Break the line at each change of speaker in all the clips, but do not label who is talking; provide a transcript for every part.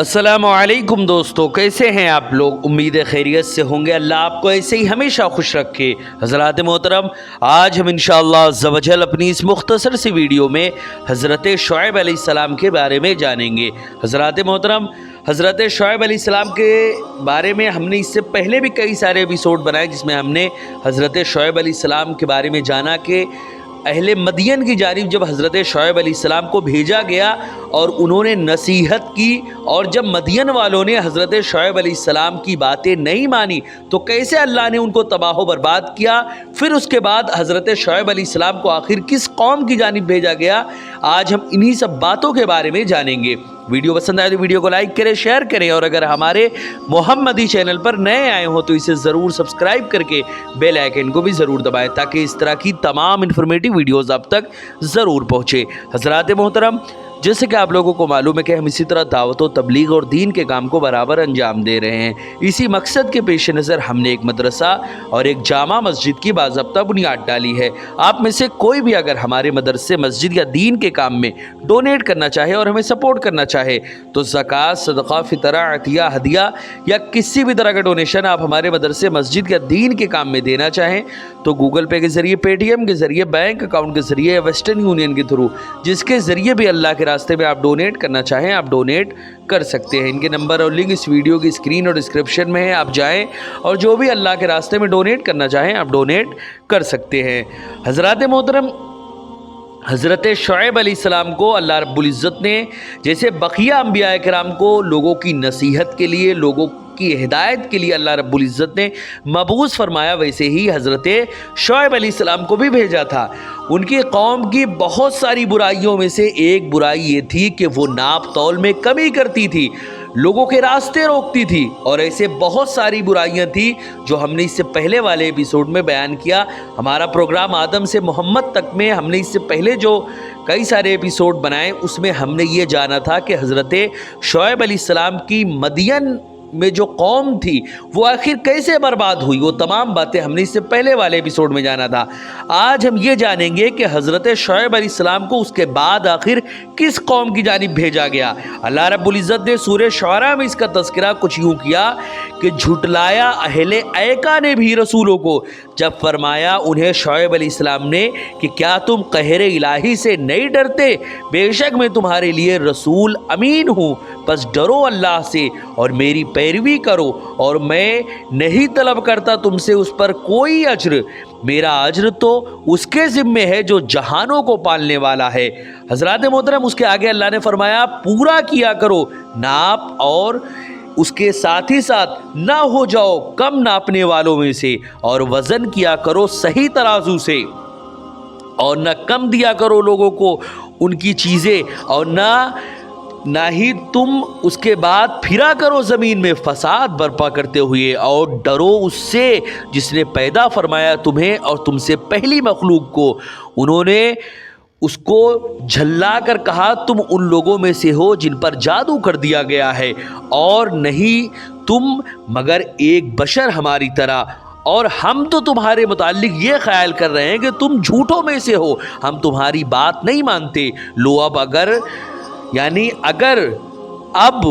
अस्सलामुअलैकुम दोस्तों, कैसे हैं आप लोग। उम्मीद है खैरियत से होंगे। अल्लाह आपको ऐसे ही हमेशा खुश रखे। हज़रात मोहतरम, आज हम इंशाअल्लाह अज़्ज़ा वजल अपनी इस मुख्तसर सी वीडियो में हज़रत शुएब अलैहिस्सलाम के बारे में जानेंगे। हज़रात मोहतरम, हज़रत शुएब अलैहिस्सलाम के बारे में हमने इससे पहले भी कई सारे एपिसोड बनाए, जिसमें हमने हज़रत शुएब अलैहिस्सलाम के बारे में जाना कि अहले मदियन की जानिब जब हज़रत शुएब अलैहिस्सलाम को भेजा गया और उन्होंने नसीहत की, और जब मदियन वालों ने हज़रत शुएब अलैहिस्सलाम की बातें नहीं मानी तो कैसे अल्लाह ने उनको तबाह बर्बाद किया। फिर उसके बाद हज़रत शुएब अलैहिस्सलाम को आखिर किस कौम की जानिब भेजा गया, आज हम इन्हीं सब बातों के बारे में जानेंगे। वीडियो पसंद आए तो वीडियो को लाइक करें, शेयर करें, और अगर हमारे मोहम्मदी चैनल पर नए आए हो तो इसे ज़रूर सब्सक्राइब करके बेल आइकन को भी ज़रूर दबाएं, ताकि इस तरह की तमाम इन्फॉर्मेटिव वीडियोज़ आप तक ज़रूर पहुँचे। हज़रात मोहतरम, जैसे कि आप लोगों को मालूम है कि हम इसी तरह दावत व तबलीग और दीन के काम को बराबर अंजाम दे रहे हैं। इसी मकसद के पेश नज़र हमने एक मदरसा और एक जामा मस्जिद की बाज़ाब्ता बुनियाद डाली है। आप में से कोई भी अगर हमारे मदरसे, मस्जिद या दीन के काम में डोनेट करना चाहे और हमें सपोर्ट करना चाहे तो ज़कात, सदका, फितरा, अतिया, हदिया या किसी भी तरह का डोनेशन आप हमारे मदरसे, मस्जिद या दीन के काम में देना चाहें तो गूगल पे के ज़रिए, पेटीएम के ज़रिए, बैंक अकाउंट के ज़रिए, वेस्टर्न यूनियन के थ्रू, जिसके ज़रिए भी अल्लाह के रास्ते में आप डोनेट करना चाहें आप डोनेट कर सकते हैं। इनके नंबर और लिंक इस वीडियो की स्क्रीन और डिस्क्रिप्शन में है। आप जाएं और जो भी अल्लाह के रास्ते में डोनेट करना चाहें आप डोनेट कर सकते हैं। हज़रात मोहतरम, हज़रत शुएब अलैहिस्सलाम को अल्लाह रब्बुल इज़्ज़त ने जैसे बक़िया अंबिया किराम को लोगों की नसीहत के लिए, लोगों की हिदायत के लिए अल्लाह रब्बुल इज़्ज़त ने मबूस फरमाया, वैसे ही हज़रत शुएब अलैहिस्सलाम को भी भेजा था। उनकी कौम की बहुत सारी बुराइयों में से एक बुराई ये थी कि वो नाप तौल में कमी करती थी, लोगों के रास्ते रोकती थी, और ऐसे बहुत सारी बुराइयां थी जो हमने इससे पहले वाले एपिसोड में बयान किया। हमारा प्रोग्राम आदम से मोहम्मद तक में हमने इससे पहले जो कई सारे एपिसोड बनाए उसमें हमने ये जाना था कि हज़रत शुएब अलैहिस्सलाम की मदियन में जो कौम थी वो आखिर कैसे बर्बाद हुई, वो तमाम बातें हमने इससे पहले वाले एपिसोड में जाना था। आज हम ये जानेंगे कि हज़रत शुएब अलैहिस्सलाम को उसके बाद आखिर किस कौम की जानिब भेजा गया। अल्लाह रब्बुल इज़्ज़त ने सूरह शुअरा में इसका तज़किरा कुछ यूँ किया कि झुटलाया अहले ऐका ने भी रसूलों को, जब फरमाया उन्हें शुएब अलैहिस्सलाम ने कि क्या तुम कहर इलाही से नहीं डरते, बेशक मैं तुम्हारे लिए रसूल अमीन हूँ, बस डरो अल्लाह से और मेरी पैरवी करो, और मैं नहीं तलब करता तुमसे उस पर कोई अज्र, मेरा अज्र तो उसके ज़िम्मे है जो जहानों को पालने वाला है। हज़रात मोहतरम, उसके आगे अल्लाह ने फरमाया पूरा किया करो नाप, और उसके साथ ही साथ ना हो जाओ कम नापने वालों में से, और वज़न किया करो सही तराजू से, और न कम दिया करो लोगों को उनकी चीज़ें, और ना ही तुम उसके बाद फिरा करो ज़मीन में फ़साद बर्पा करते हुए, और डरो उससे जिसने पैदा फरमाया तुम्हें और तुमसे पहली मखलूक को। उन्होंने उसको झल्ला कर कहा तुम उन लोगों में से हो जिन पर जादू कर दिया गया है, और नहीं तुम मगर एक बशर हमारी तरह, और हम तो तुम्हारे मुताल्लिक ये ख्याल कर रहे हैं कि तुम झूठों में से हो, हम तुम्हारी बात नहीं मानते। लो अब अगर अब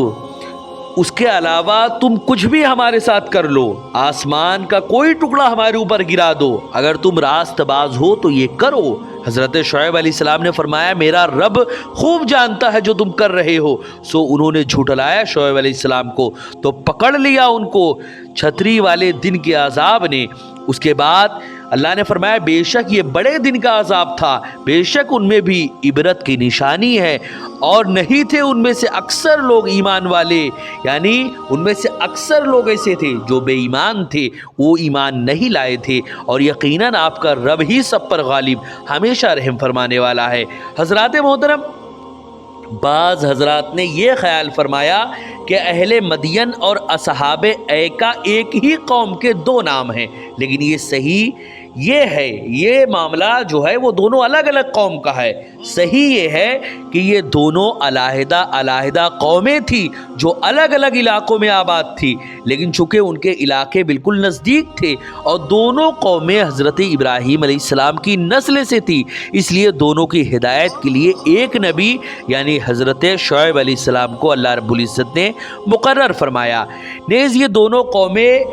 उसके अलावा तुम कुछ भी हमारे साथ कर लो, आसमान का कोई टुकड़ा हमारे ऊपर गिरा दो, अगर तुम रास्तबाज हो तो ये करो। हज़रत शुएब अलैहिस्सलाम ने फरमाया मेरा रब खूब जानता है जो तुम कर रहे हो। सो उन्होंने झुठलाया शुएब अलैहिस्सलाम को, तो पकड़ लिया उनको छतरी वाले दिन के अजाब ने। उसके बाद अल्लाह ने फरमाया बेशक ये बड़े दिन का अजाब था, बेशक उनमें भी इबरत की निशानी है, और नहीं थे उनमें से अक्सर लोग ईमान वाले, यानी उनमें से अक्सर लोग ऐसे थे जो बेईमान थे, वो ईमान नहीं लाए थे, और यकीनन आपका रब ही सब पर गालिब हमेशा रहम फरमाने वाला है। हज़रात मोहतरम, बाज़ हज़रात ने यह ख्याल फरमाया कि अहले मदियन और असहाबे ऐका एक ही कौम के दो नाम हैं, लेकिन یہ ہے یہ معاملہ جو ہے وہ دونوں الگ الگ قوم کا ہے. صحیح یہ ہے کہ یہ دونوں علیحدہ علیحدہ قومیں تھیں جو الگ الگ علاقوں میں آباد تھی، لیکن چونکہ ان کے علاقے بالکل نزدیک تھے اور دونوں قومیں حضرت ابراہیم علیہ السلام کی نسل سے تھی، اس لیے دونوں کی ہدایت کے لیے ایک نبی یعنی حضرت شعیب علیہ السلام کو اللہ رب العزت نے مقرر فرمایا. نیز یہ دونوں قومیں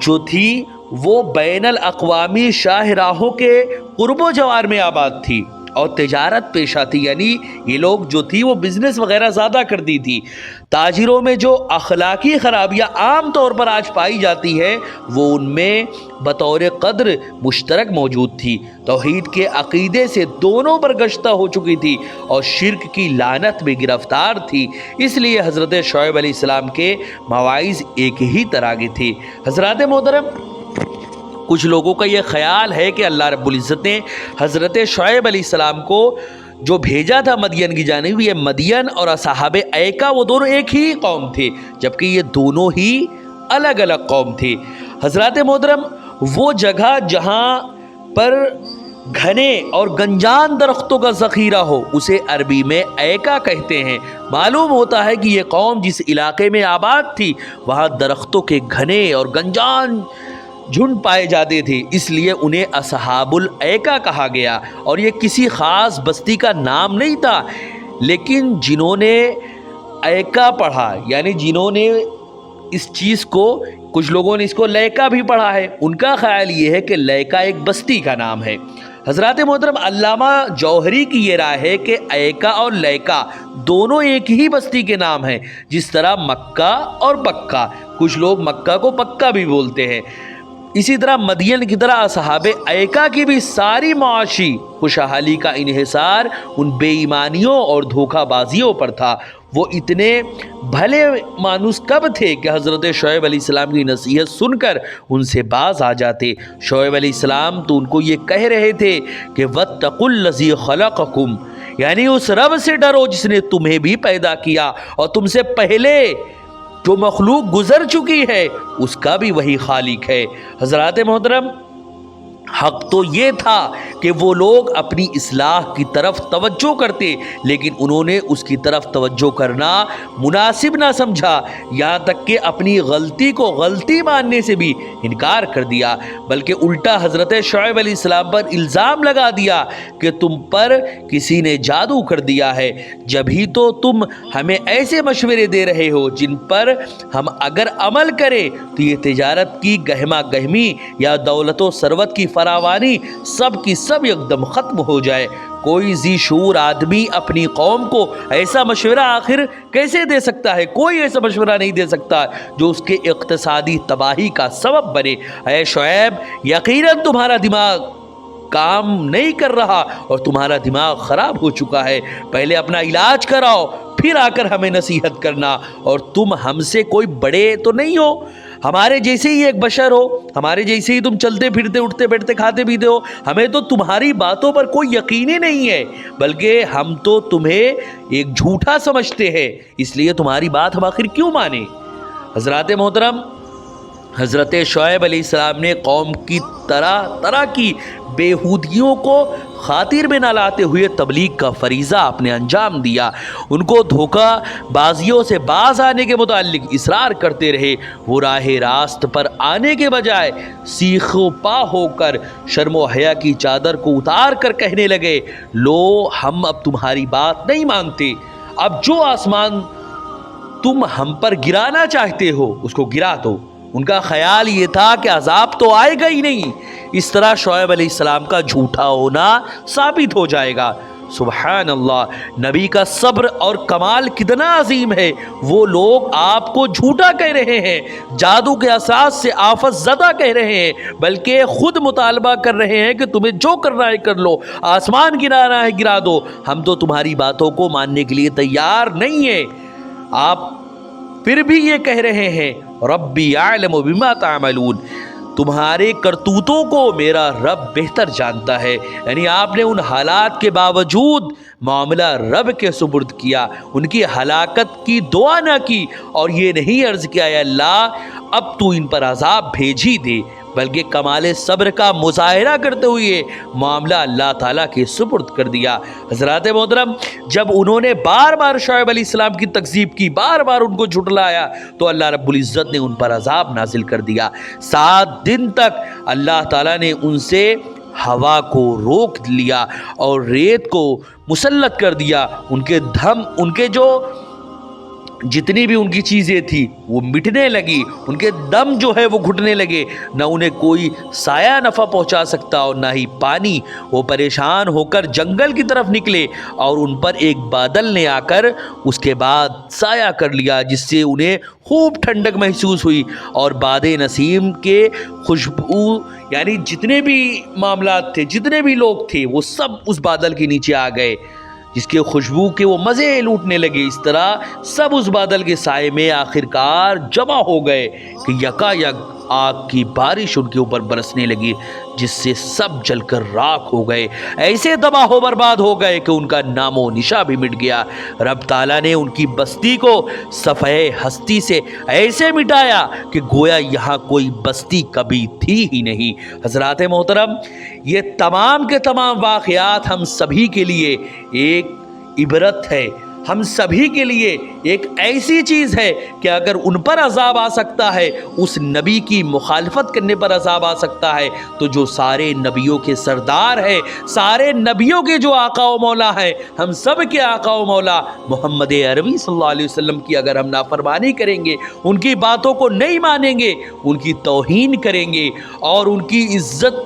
جو تھی وہ بین الاقوامی شاہراہوں کے قرب و جوار میں آباد تھی اور تجارت پیشہ تھی، یعنی یہ لوگ جو تھی وہ بزنس وغیرہ زیادہ کرتی تھی. تاجروں میں جو اخلاقی خرابیاں عام طور پر آج پائی جاتی ہے وہ ان میں بطور قدر مشترک موجود تھی. توحید کے عقیدے سے دونوں برگشتہ ہو چکی تھی اور شرک کی لعنت میں گرفتار تھی، اس لیے حضرت شعیب علیہ السلام کے مواعظ ایک ہی طرح کے تھے. حضرات محترم، کچھ لوگوں کا یہ خیال ہے کہ اللہ رب العزت نے حضرت شعیب علیہ السلام کو جو بھیجا تھا مدین کی جانب، یہ مدین اور اصحاب ایکا وہ دونوں ایک ہی قوم تھے، جبکہ یہ دونوں ہی الگ الگ قوم تھے. حضرات محترم، وہ جگہ جہاں پر گھنے اور گنجان درختوں کا ذخیرہ ہو اسے عربی میں ایکا کہتے ہیں. معلوم ہوتا ہے کہ یہ قوم جس علاقے میں آباد تھی وہاں درختوں کے گھنے اور گنجان جھنڈ پائے جاتے تھے، اس لیے انہیں اصحاب الایکا کہا گیا. اور یہ کسی خاص بستی کا نام نہیں تھا، لیکن جنہوں نے ایکا پڑھا یعنی جنہوں نے اس چیز کو، کچھ لوگوں نے اس کو لیکا بھی پڑھا ہے، ان کا خیال یہ ہے کہ لیکا ایک بستی کا نام ہے. حضرات محترم، علامہ جوہری کی یہ رائے ہے کہ ایکا اور لیکا دونوں ایک ہی بستی کے نام ہیں، جس طرح مکہ اور بکہ، کچھ لوگ مکہ کو پکا بھی بولتے ہیں. اسی طرح مدین کی طرح اصحاب ایکا کی بھی ساری معاشی خوشحالی کا انحصار ان بے ایمانیوں اور دھوکہ بازیوں پر تھا. وہ اتنے بھلے مانوس کب تھے کہ حضرت شعیب علیہ السلام کی نصیحت سن کر ان سے باز آ جاتے. شعیب علیہ السلام تو ان کو یہ کہہ رہے تھے کہ وَاتَّقُوا الَّذِي خَلَقَكُمْ، یعنی اس رب سے ڈرو جس نے تمہیں بھی پیدا کیا اور تم سے پہلے جو مخلوق گزر چکی ہے اس کا بھی وہی خالق ہے. حضرات محترم، حق تو یہ تھا کہ وہ لوگ اپنی اصلاح کی طرف توجہ کرتے، لیکن انہوں نے اس کی طرف توجہ کرنا مناسب نہ سمجھا، یہاں تک کہ اپنی غلطی کو غلطی ماننے سے بھی انکار کر دیا، بلکہ الٹا حضرت شعیب علیہ السلام پر الزام لگا دیا کہ تم پر کسی نے جادو کر دیا ہے، جبھی تو تم ہمیں ایسے مشورے دے رہے ہو جن پر ہم اگر عمل کریں تو یہ تجارت کی گہما گہمی یا دولت و ثروت کی فراوانی سب کی سب یکدم ختم ہو جائے. کوئی ذی شعور آدمی اپنی قوم کو ایسا مشورہ آخر کیسے دے سکتا ہے؟ کوئی ایسا مشورہ نہیں دے سکتا جو اس کے اقتصادی تباہی کا سبب بنے. اے شعیب، یقیناً تمہارا دماغ کام نہیں کر رہا اور تمہارا دماغ خراب ہو چکا ہے. پہلے اپنا علاج کراؤ، پھر آ کر ہمیں نصیحت کرنا. اور تم ہم سے کوئی بڑے تو نہیں ہو، ہمارے جیسے ہی ایک بشر ہو، ہمارے جیسے ہی تم چلتے پھرتے اٹھتے بیٹھتے کھاتے پیتے ہو. ہمیں تو تمہاری باتوں پر کوئی یقین ہی نہیں ہے، بلکہ ہم تو تمہیں ایک جھوٹا سمجھتے ہیں، اس لیے تمہاری بات ہم آخر کیوں مانیں. حضرات محترم، حضرت شعیب علیہ السلام نے قوم کی طرح طرح کی بیہودگیوں کو خاطر میں نہ لاتے ہوئے تبلیغ کا فریضہ اپنے انجام دیا. ان کو دھوکہ بازیوں سے باز آنے کے متعلق اصرار کرتے رہے. وہ راہ راست پر آنے کے بجائے سیخ و پا ہو کر شرم و حیا کی چادر کو اتار کر کہنے لگے، لو ہم اب تمہاری بات نہیں مانتے، اب جو آسمان تم ہم پر گرانا چاہتے ہو اس کو گرا دو. ان کا خیال یہ تھا کہ عذاب تو آئے گا ہی نہیں، اس طرح شعیب علیہ السلام کا جھوٹا ہونا ثابت ہو جائے گا. سبحان اللہ، نبی کا صبر اور کمال کتنا عظیم ہے. وہ لوگ آپ کو جھوٹا کہہ رہے ہیں، جادو کے اساس سے آفت زدہ کہہ رہے ہیں، بلکہ خود مطالبہ کر رہے ہیں کہ تمہیں جو کرنا ہے کر لو، آسمان گرانا ہے گرا دو، ہم تو تمہاری باتوں کو ماننے کے لیے تیار نہیں ہیں. آپ پھر بھی یہ کہہ رہے ہیں ربی اعلم بما تعملون، تمہارے کرتوتوں کو میرا رب بہتر جانتا ہے. یعنی آپ نے ان حالات کے باوجود معاملہ رب کے سپرد کیا، ان کی ہلاکت کی دعا نہ کی اور یہ نہیں عرض کیا اے اللہ اب تو ان پر عذاب بھیج ہی دے، बल्कि कमाल सब्र का मुजाहिरा करते हुए मामला अल्लाह ताला के सुपुर्द कर दिया। हज़रात मोहतरम, जब उन्होंने बार बार शुएब अलैहिस्सलाम की तकज़ीब की, बार बार उनको झुठलाया, तो अल्लाह रब्बुल इज़्ज़त ने उन पर अज़ाब नाजिल कर दिया। 7 दिन तक अल्लाह ताला ने उनसे हवा को रोक लिया और रेत को मुसल्लत कर दिया। उनके जो जितनी भी उनकी चीज़ें थी वो मिटने लगी, उनके दम जो है वो घुटने लगे, न उन्हें कोई साया नफ़ा पहुंचा सकता और ना ही पानी। वो परेशान होकर जंगल की तरफ निकले और उन पर एक बादल ने आकर उसके बाद साया कर लिया, जिससे उन्हें खूब ठंडक महसूस हुई। और बादे नसीम के खुशबू यानी जितने भी मामलात थे, जितने भी लोग थे, वो सब उस बादल के नीचे आ गए, जिसके खुशबू के वो मज़े लूटने लगे। इस तरह सब उस बादल के साए में आखिरकार जमा हो गए कि यकायक आग की बारिश उनके ऊपर बरसने लगी, जिससे सब जलकर राख हो गए, ऐसे तबाह हो बर्बाद हो गए कि उनका नामो निशा भी मिट गया। रब ताला ने उनकी बस्ती को सफ़े हस्ती से ऐसे मिटाया कि गोया यहाँ कोई बस्ती कभी थी ही नहीं। हज़रात मोहतरम, ये तमाम के तमाम वाक़यात हम सभी के लिए एक इबरत है, हम सभी के लिए एक ऐसी चीज़ है कि अगर उन पर अज़ाब आ सकता है, उस नबी की मुखालफत करने पर अज़ाब आ सकता है, तो जो सारे नबियों के सरदार है, सारे नबियों के जो आका व मौला हैं, हम सब के आका व मौला मोहम्मद अरबी सल्लल्लाहु अलैहि वसल्लम की अगर हम नाफरमानी करेंगे, उनकी बातों को नहीं मानेंगे, उनकी तौहीन करेंगे और उनकी इज़्ज़त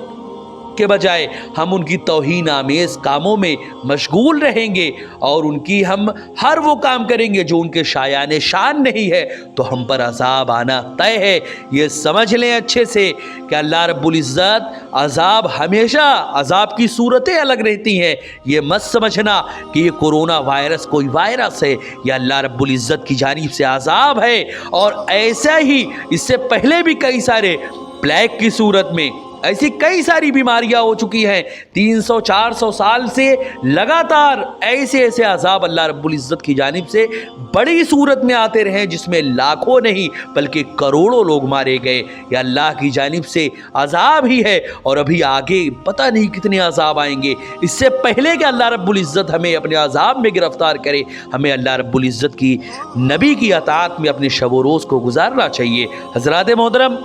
के बजाय हम उनकी तौहीन आमेज़ कामों में मशगूल रहेंगे और उनकी हम हर वो काम करेंगे जो उनके शायान शान नहीं है, तो हम पर अज़ाब आना तय है। ये समझ लें अच्छे से कि अल्लाह रब्बुल इज़्ज़त अज़ाब हमेशा, अज़ाब की सूरतें अलग रहती हैं। ये मत समझना कि ये कोरोना वायरस कोई वायरस है, यह अल्लाह रब्बुल इज़्ज़त की जानिब से अज़ाब है। और ऐसा ही इससे पहले भी कई सारे प्लेग की सूरत में ऐसी कई सारी बीमारियां हो चुकी हैं। 300-400 साल से लगातार ऐसे ऐसे अज़ाब अल्लाह रब्बुल इज़्ज़त की जानिब से बड़ी सूरत में आते रहे, जिसमें लाखों नहीं बल्कि करोड़ों लोग मारे गए। ये अल्लाह की जानिब से अज़ाब ही है और अभी आगे पता नहीं कितने अज़ाब आएंगे। इससे पहले कि अल्लाह रब्बुल इज़्ज़त हमें अपने अज़ाब में गिरफ्तार करे, हमें अल्लाह रब्बुल इज़्ज़त की नबी की अताअत में अपने शब व रोज़ को गुजारना चाहिए। हज़रात मोहतरम,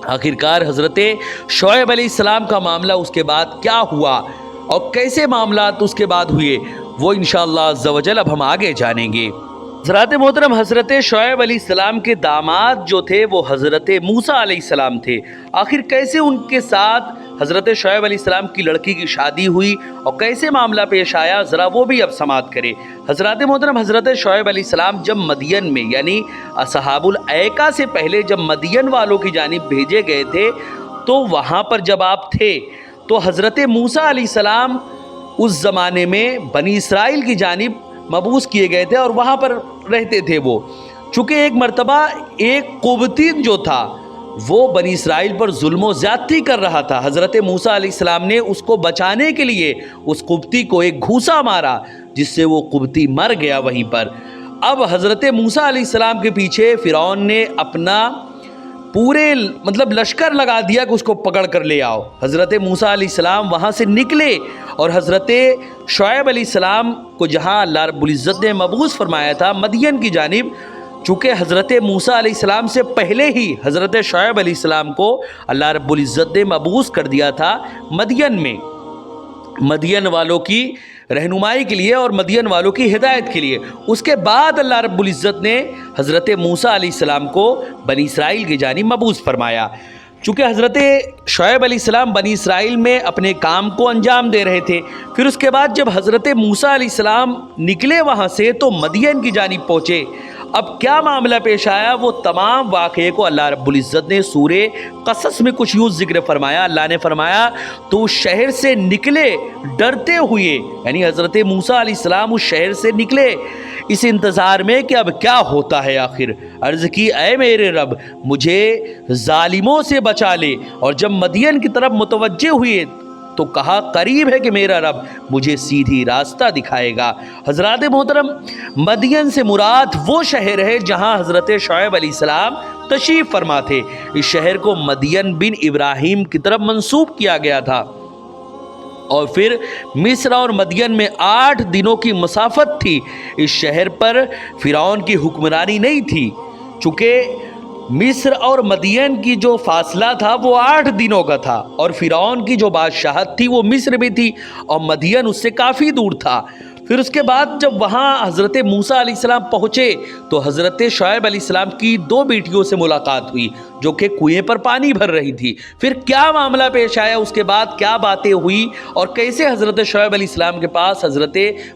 आखिरकार हज़रत शुएब अलैहिस्सलाम का मामला उसके बाद क्या हुआ और कैसे मामलात उसके बाद हुए, वो इंशाअल्लाह अज़्ज़ा वजल अब हम आगे जानेंगे। हज़रत मोहतरम, हज़रत शुएब अलैहिस्सलाम के दामाद जो थे वो हज़रत मूसा अलैहिस्सलाम थे। आखिर कैसे उनके साथ हज़रत शुएब अलैहिस्सलाम की लड़की की शादी हुई और कैसे मामला पेश आया, ज़रा वो भी अब समात करें। हज़रत मोहतरम, हज़रत शुएब अलैहिस्सलाम जब मदियन में यानी असहाबुल ऐका से पहले जब मदियन वालों की जानिब भेजे गए थे, तो वहाँ पर जब आप थे तो हज़रत मूसा अलैहिस्सलाम उस ज़माने में बनी इसराइल की जानिब मबूस किए गए थे और वहाँ पर रहते थे। वो चूँकि एक मर्तबा एक कुब्ती जो था वो बनी इसराइल पर जुल्म ज़्यादती कर रहा था। हज़रत मूसा अलैहिस्सलाम ने उसको बचाने के लिए उस कुब्ती को एक घूसा मारा, जिससे वो कुब्ती मर गया वहीं पर। अब हज़रत मूसा अलैहिस्सलाम के पीछे फ़िरौन ने अपना पूरे लश्कर लगा दिया कि उसको पकड़ कर ले आओ। हज़रत मूसा अलैहिस्सलाम वहाँ से निकले और हज़रत शुएब अलैहिस्सलाम को जहाँ अल्लाह रब्बुल इज़्ज़त ने मबूस फरमाया था मदियन की जानिब, चूँकि हज़रत मूसा अलैहिस्सलाम से पहले ही हज़रत शुएब अलैहिस्सलाम को अल्लाह रब्बुल इज़्ज़त ने मबूस कर दिया था मदियन में, मदियन वालों की रहनुमाई के लिए और मदियन वालों की हिदायत के लिए। उसके बाद अल्लाह रब्बुल इज़्ज़त ने हज़रत मूसा अलैहिस्सलाम को बनी इसराइल की जानिब मबूस फरमाया। चूँकि हज़रत शुएब अलैहिस्सलाम बनी इसराइल में अपने काम को अंजाम दे रहे थे, फिर उसके बाद जब हज़रत मूसा अलैहिस्सलाम निकले वहाँ से तो मदियन की जानिब पहुँचे। अब क्या मामला पेश आया, वो तमाम वाक़े को अल्लाह रब्बुल इज़्ज़त ने सूरे क़सस में कुछ यूँ ज़िक्र फरमाया। अल्लाह ने फरमाया तो उस शहर से निकले डरते हुए, यानी हज़रत मूसा अलैहिस्सलाम उस शहर से निकले इस इंतज़ार में कि अब क्या होता है। आखिर अर्ज़ की, ऐ मेरे रब, मुझे ज़ालिमों से बचा ले। और जब मदियन की तरफ मुतवज्जे हुए तो कहा करीब है कि मेरा रब मुझे सीधी रास्ता दिखाएगा। हजरात मोहतरम, मदियन से मुराद वो शहर है जहाँ हज़रत शुएब अलैहिस्सलाम तशरीफ़ फरमा थे। इस शहर को मदियन बिन इब्राहिम की तरफ मंसूब किया गया था और फिर मिस्र और मदियन में 8 दिनों की मसाफत थी। इस शहर पर फ़िरौन की हुक्मरानी नहीं थी, चूँकि मिस्र और मदियन की जो फासला था वो 8 दिनों का था और फ़िरौन की जो बादशाहत थी वो मिस्र में थी और मदियन उससे काफ़ी दूर था। फिर उसके बाद जब वहाँ हज़रत मूसा अलैहिस्सलाम पहुँचे तो हज़रत शुएब अलैहिस्सलाम की 2 बेटियों से मुलाकात हुई जो कि कुएं पर पानी भर रही थी। फिर क्या मामला पेश आया, उसके बाद क्या बातें हुई और कैसे हज़रत शुएब अलैहिस्सलाम के पास हज़रत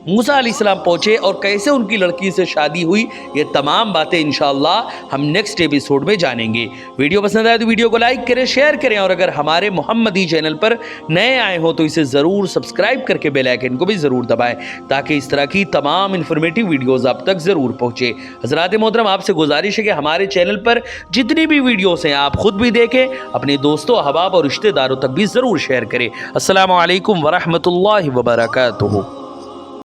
मूसा अलैहिस्सलाम पहुँचे और कैसे उनकी लड़की से शादी हुई, ये तमाम बातें इंशाअल्लाह हम नेक्स्ट एपिसोड में जानेंगे। वीडियो पसंद आए तो वीडियो को लाइक करें, शेयर करें और अगर हमारे मोहम्मदी चैनल पर नए आए हो तो इसे ज़रूर सब्सक्राइब करके बेल आइकन को भी ज़रूर दबाएं ताकि इस तरह की तमाम इन्फॉर्मेटिव वीडियोस आप तक ज़रूर पहुँचे। हज़रात मोहतरम, आपसे गुजारिश है कि हमारे चैनल पर जितनी भी वीडियोस हैं आप खुद भी देखें, अपने दोस्तों, अहबाब और रिश्तेदारों तक भी ज़रूर शेयर करें। अस्सलामु अलैकुम वरहमतुल्लाहि वबरकातुहू।